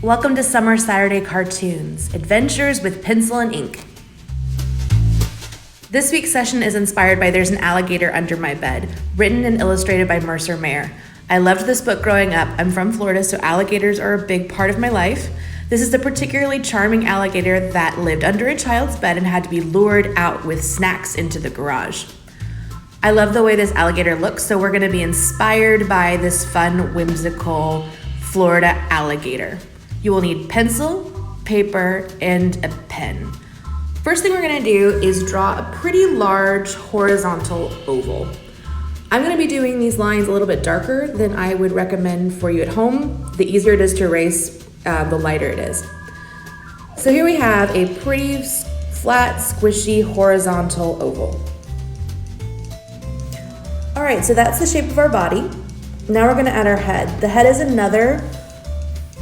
Welcome to Summer Saturday Cartoons, Adventures with Pencil and Ink. This week's session is inspired by There's an Alligator Under My Bed, written and illustrated by Mercer Mayer. I loved this book growing up. I'm from Florida, so alligators are a big part of my life. This is a particularly charming alligator that lived under a child's bed and had to be lured out with snacks into the garage. I love the way this alligator looks, so we're going to be inspired by this fun, whimsical Florida alligator. You will need pencil, paper, and a pen. First thing we're going to do is draw a pretty large horizontal oval. I'm going to be doing these lines a little bit darker than I would recommend for you at home. The easier it is to erase, the lighter it is. So here we have a pretty flat, squishy, horizontal oval. All right, so that's the shape of our body. Now we're going to add our head. The head is another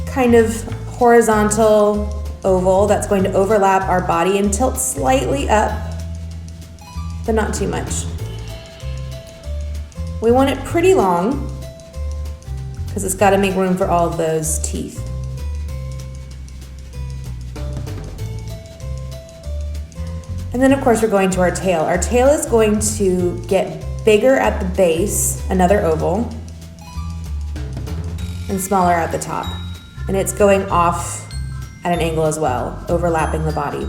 kind of horizontal oval that's going to overlap our body and tilt slightly up, but not too much. We want it pretty long because it's got to make room for all of those teeth. And then of course we're going to our tail. Our tail is going to get bigger at the base, another oval, and smaller at the top. And it's going off at an angle as well, overlapping the body.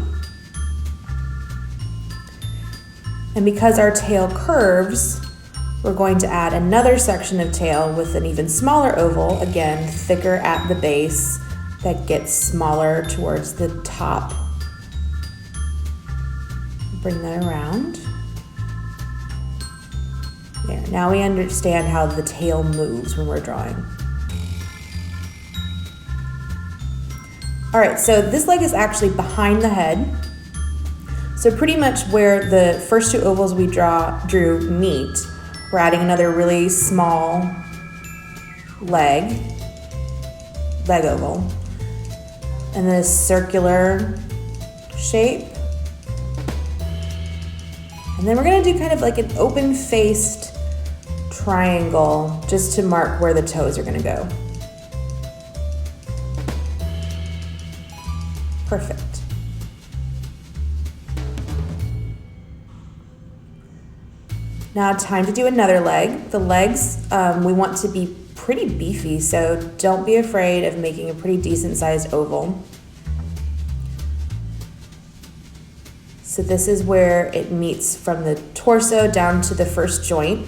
And because our tail curves, we're going to add another section of tail with an even smaller oval, again, thicker at the base, that gets smaller towards the top. Bring that around. There, now we understand how the tail moves when we're drawing. All right, so this leg is actually behind the head. So pretty much where the first two ovals we drew meet, we're adding another really small leg oval, and this circular shape. And then we're gonna do kind of like an open-faced triangle just to mark where the toes are gonna go. Perfect. Now time to do another leg. The legs, we want to be pretty beefy, so don't be afraid of making a pretty decent sized oval. So this is where it meets from the torso down to the first joint.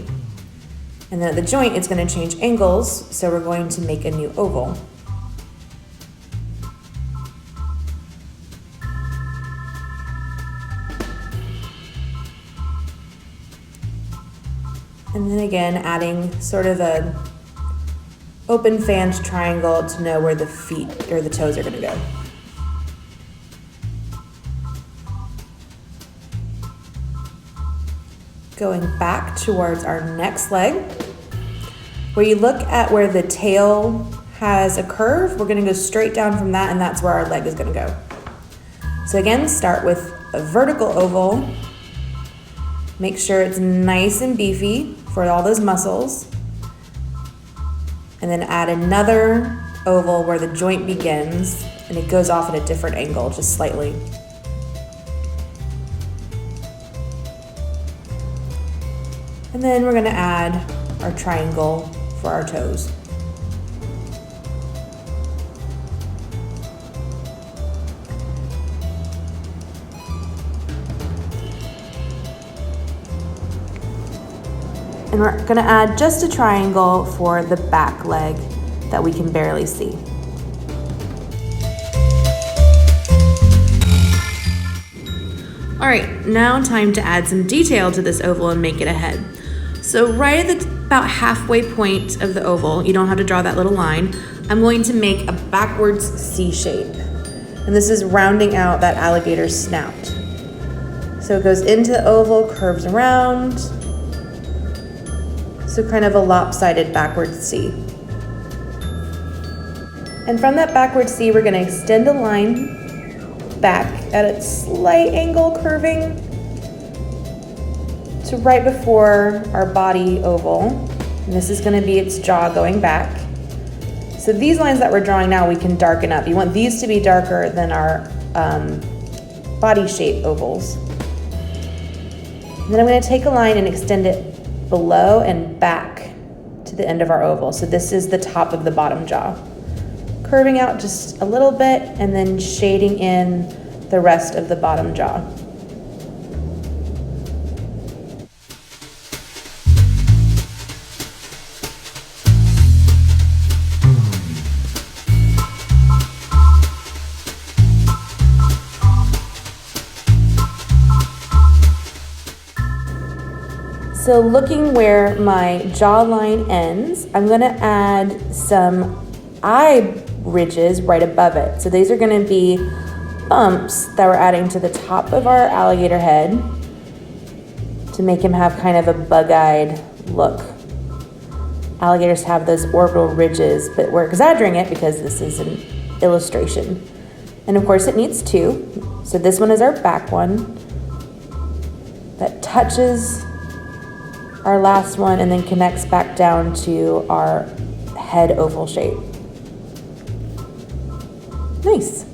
And then at the joint, it's going to change angles, so we're going to make a new oval. And then again, adding sort of a open fanned triangle to know where the feet or the toes are going to go. Going back towards our next leg, where you look at where the tail has a curve, we're going to go straight down from that, and that's where our leg is going to go. So again, start with a vertical oval. Make sure it's nice and beefy for all those muscles. And then add another oval where the joint begins, and it goes off at a different angle, just slightly. And then we're gonna add our triangle for our toes. And we're gonna add just a triangle for the back leg that we can barely see. All right, now time to add some detail to this oval and make it a head. So right at the about halfway point of the oval, you don't have to draw that little line, I'm going to make a backwards C shape. And this is rounding out that alligator's snout. So it goes into the oval, curves around. So kind of a lopsided backwards C. And from that backward C, we're gonna extend a line back at a slight angle, curving to right before our body oval. And this is gonna be its jaw going back. So these lines that we're drawing now, we can darken up. You want these to be darker than our body shape ovals. And then I'm going to take a line and extend it below and back to the end of our oval. So this is the top of the bottom jaw. Curving out just a little bit and then shading in the rest of the bottom jaw. So looking where my jawline ends, I'm gonna add some eye ridges right above it. So these are gonna be bumps that we're adding to the top of our alligator head to make him have kind of a bug-eyed look. Alligators have those orbital ridges, but we're exaggerating it because this is an illustration. And of course it needs two. So this one is our back one that touches our last one and then connects back down to our head oval shape. Nice.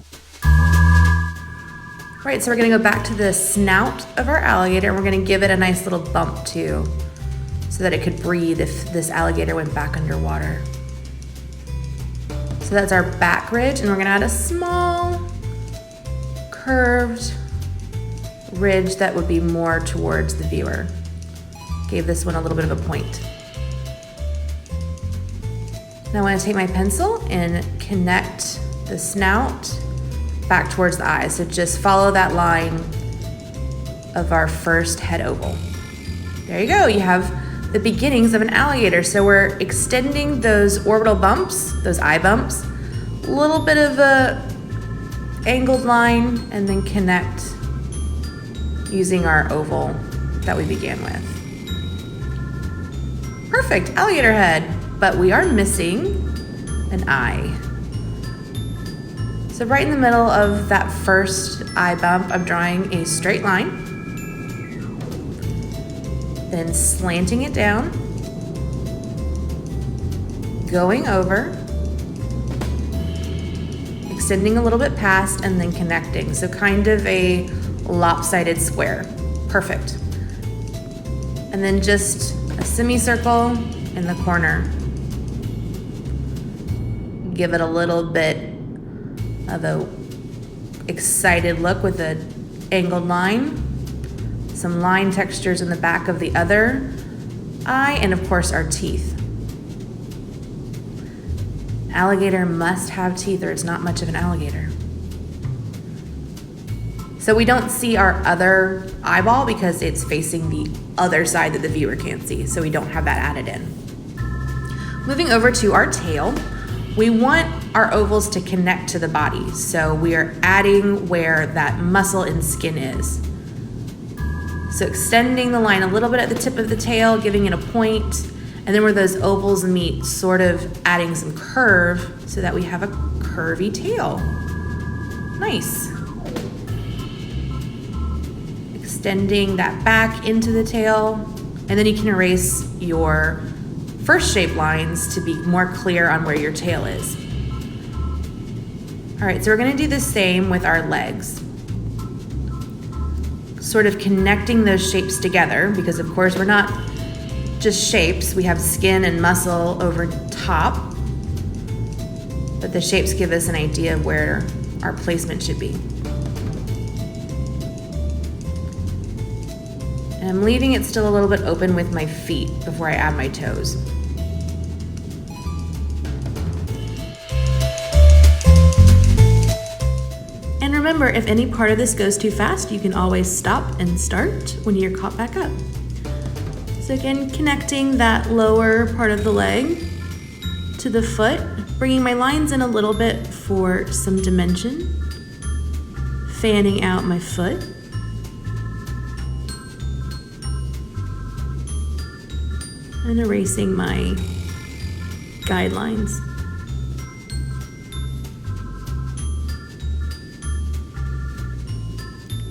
All right, so we're gonna go back to the snout of our alligator and we're gonna give it a nice little bump too, so that it could breathe if this alligator went back underwater. So that's our back ridge, and we're gonna add a small curved ridge that would be more towards the viewer. Gave this one a little bit of a point. Now I want to take my pencil and connect the snout back towards the eyes. So just follow that line of our first head oval. There you go, you have the beginnings of an alligator. So we're extending those orbital bumps, those eye bumps, a little bit of a angled line, and then connect using our oval that we began with. Perfect, alligator head, but we are missing an eye. So right in the middle of that first eye bump, I'm drawing a straight line, then slanting it down, going over, extending a little bit past, and then connecting. So kind of a lopsided square. Perfect. And then just a semicircle in the corner. Give it a little bit of a excited look with an angled line. Some line textures in the back of the other eye, and of course our teeth. Alligator must have teeth or it's not much of an alligator. So we don't see our other eyeball because it's facing the other side that the viewer can't see, so we don't have that added in. Moving over to our tail, we want our ovals to connect to the body, so we are adding where that muscle and skin is. So extending the line a little bit at the tip of the tail, giving it a point, and then where those ovals meet, sort of adding some curve so that we have a curvy tail. Nice. Extending that back into the tail, and then you can erase your first shape lines to be more clear on where your tail is. All right, so we're gonna do the same with our legs. Sort of connecting those shapes together, because of course we're not just shapes, we have skin and muscle over top, but the shapes give us an idea of where our placement should be. And I'm leaving it still a little bit open with my feet before I add my toes. And remember, if any part of this goes too fast, you can always stop and start when you're caught back up. So again, connecting that lower part of the leg to the foot, bringing my lines in a little bit for some dimension, fanning out my foot. And erasing my guidelines.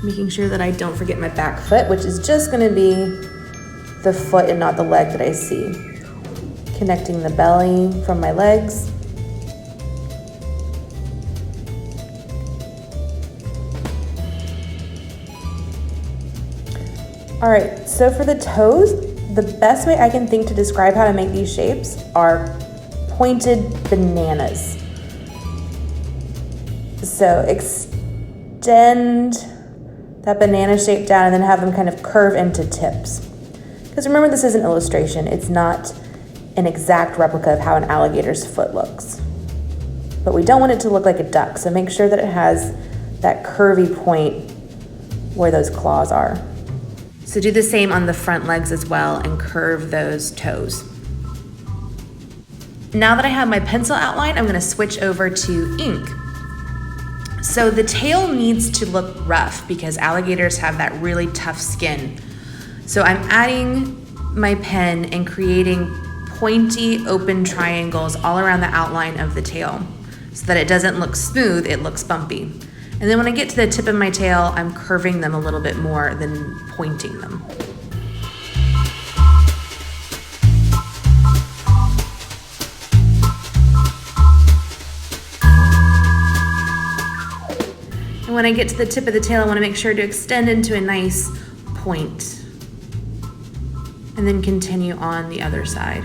Making sure that I don't forget my back foot, which is just gonna be the foot and not the leg that I see. Connecting the belly from my legs. All right, so for the toes, the best way I can think to describe how to make these shapes are pointed bananas. So extend that banana shape down and then have them kind of curve into tips. Because remember, this is an illustration. It's not an exact replica of how an alligator's foot looks. But we don't want it to look like a duck, so make sure that it has that curvy point where those claws are. So do the same on the front legs as well and curve those toes. Now that I have my pencil outline, I'm gonna switch over to ink. So the tail needs to look rough because alligators have that really tough skin. So I'm adding my pen and creating pointy open triangles all around the outline of the tail so that it doesn't look smooth, it looks bumpy. And then when I get to the tip of my tail, I'm curving them a little bit more than pointing them. And when I get to the tip of the tail, I want to make sure to extend into a nice point. And then continue on the other side.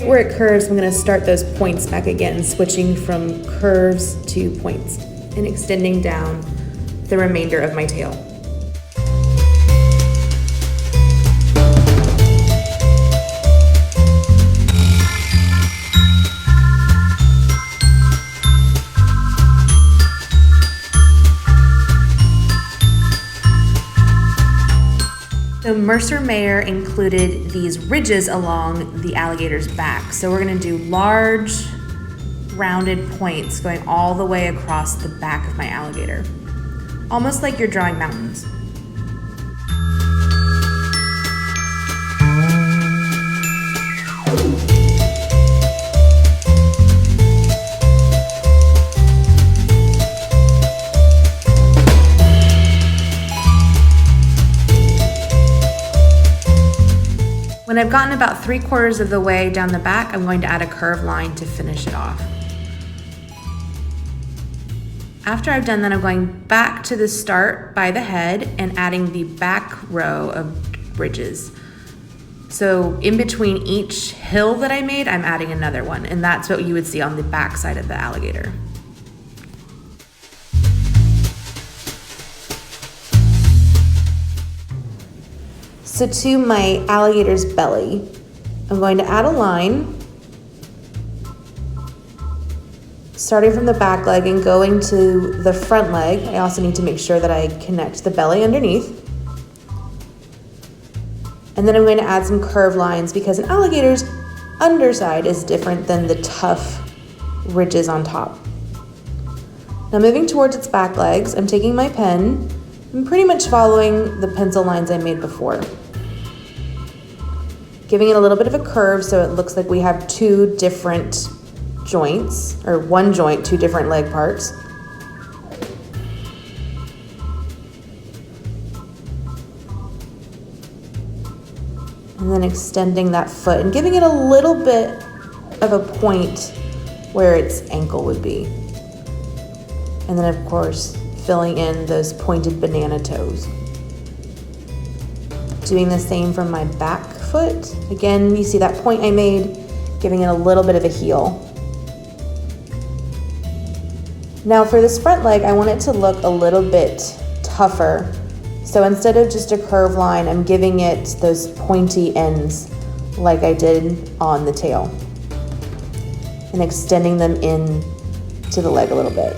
Where it curves, I'm going to start those points back again, switching from curves to points and extending down the remainder of my tail. So Mercer Mayer included these ridges along the alligator's back. So we're gonna do large, rounded points going all the way across the back of my alligator. Almost like you're drawing mountains. When I've gotten about 3/4 of the way down the back, I'm going to add a curved line to finish it off. After I've done that, I'm going back to the start by the head and adding the back row of ridges. So in between each hill that I made, I'm adding another one, and that's what you would see on the back side of the alligator. So to my alligator's belly, I'm going to add a line, starting from the back leg and going to the front leg. I also need to make sure that I connect the belly underneath. And then I'm going to add some curved lines because an alligator's underside is different than the tough ridges on top. Now moving towards its back legs, I'm taking my pen and pretty much following the pencil lines I made before. Giving it a little bit of a curve so it looks like we have two different joints, or one joint, two different leg parts. And then extending that foot and giving it a little bit of a point where its ankle would be. And then of course, filling in those pointed banana toes. Doing the same from my back foot. Again, you see that point I made, giving it a little bit of a heel. Now for this front leg, I want it to look a little bit tougher. So instead of just a curved line, I'm giving it those pointy ends like I did on the tail and extending them in to the leg a little bit.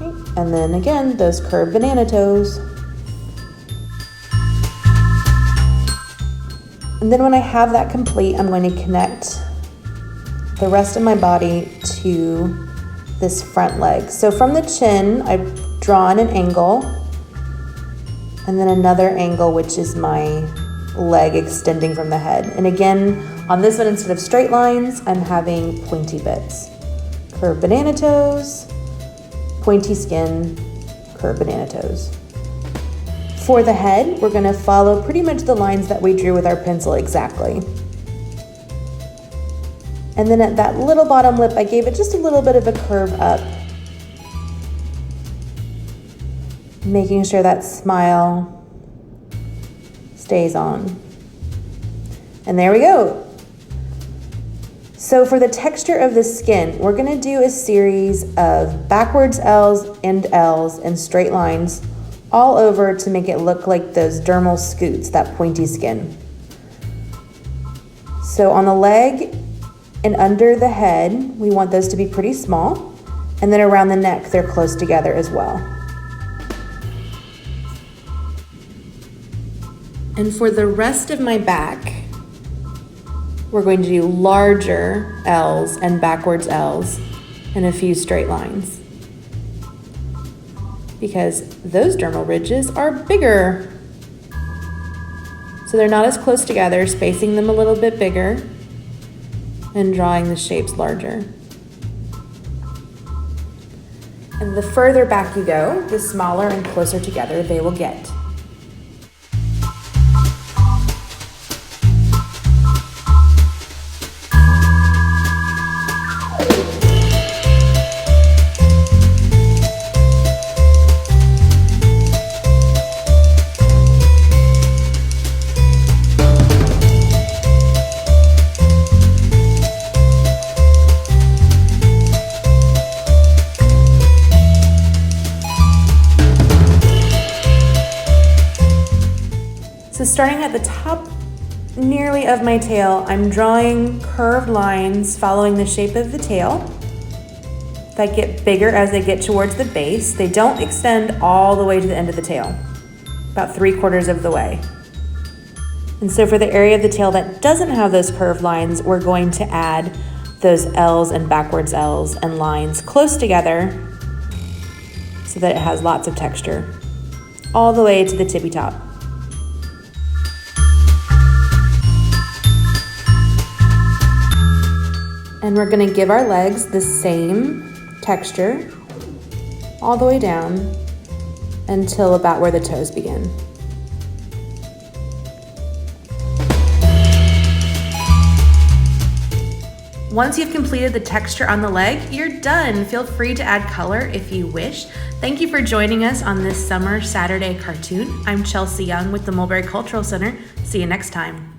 Okay. And then again, those curved banana toes. And then when I have that complete, I'm going to connect the rest of my body to this front leg. So from the chin, I've drawn an angle and then another angle, which is my leg extending from the head. And again, on this one, instead of straight lines, I'm having pointy bits. Curved banana toes, pointy skin, curved banana toes. For the head, we're gonna follow pretty much the lines that we drew with our pencil exactly. And then at that little bottom lip, I gave it just a little bit of a curve up, making sure that smile stays on. And there we go. So for the texture of the skin, we're gonna do a series of backwards L's and L's and straight lines all over to make it look like those dermal scoots, that pointy skin. So on the leg and under the head, we want those to be pretty small. And then around the neck, they're close together as well. And for the rest of my back, we're going to do larger L's and backwards L's and a few straight lines, because those dermal ridges are bigger. So they're not as close together, spacing them a little bit bigger and drawing the shapes larger. And the further back you go, the smaller and closer together they will get. So starting at the top nearly of my tail, I'm drawing curved lines following the shape of the tail that get bigger as they get towards the base. They don't extend all the way to the end of the tail, about 3/4 of the way. And so for the area of the tail that doesn't have those curved lines, we're going to add those L's and backwards L's and lines close together so that it has lots of texture all the way to the tippy top. And we're gonna give our legs the same texture all the way down until about where the toes begin. Once you've completed the texture on the leg, you're done. Feel free to add color if you wish. Thank you for joining us on this summer Saturday cartoon. I'm Chelsea Young with the Mulberry Cultural Center. See you next time.